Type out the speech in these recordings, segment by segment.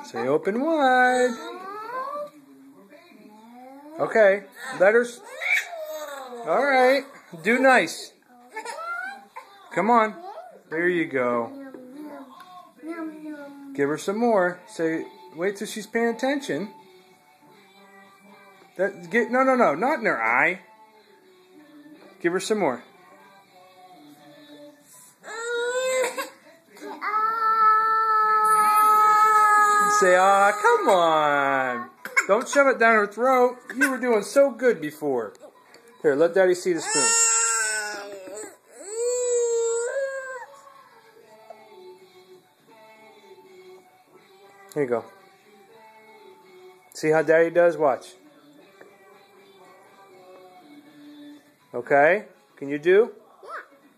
Say open wide. Okay, letters. All right, do nice. Come on. There you go. Give her some more. Say, wait till she's paying attention. No, not in her eye. Give her some more. Say, come on. Don't shove it down her throat. You were doing so good before. Here, let Daddy see the spoon. Here you go. See how Daddy does? Watch. Okay? Can you do? Yeah.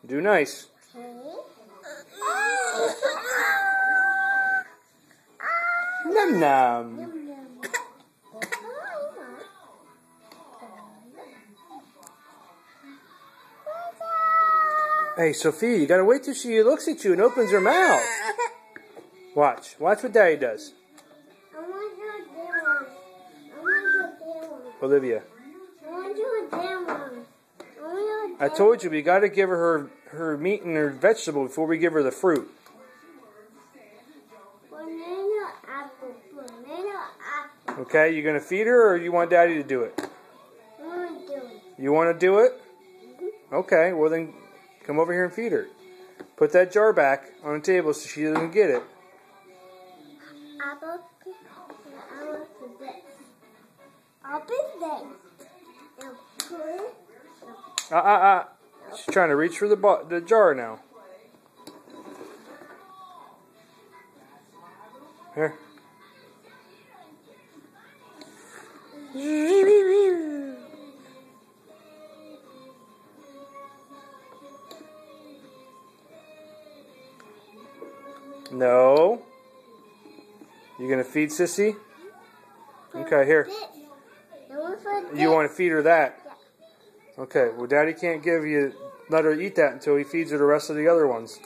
Do nice. Num num. Hey, Sophia, you gotta wait till she looks at you and opens her mouth. Watch. Watch what Daddy does. I want to Olivia. I want to do I told you we gotta give her her meat and her vegetable before we give her the fruit. Banana apple. Okay, you gonna feed her or you want Daddy to do it? I want to do it. You wanna do it? Okay, well then come over here and feed her. Put that jar back on the table so she doesn't get it. Apple. She's trying to reach for the jar now. Here. No. You gonna feed Sissy? Okay, here. You want to feed her that? Okay, well Daddy can't let her eat that until he feeds her the rest of the other ones.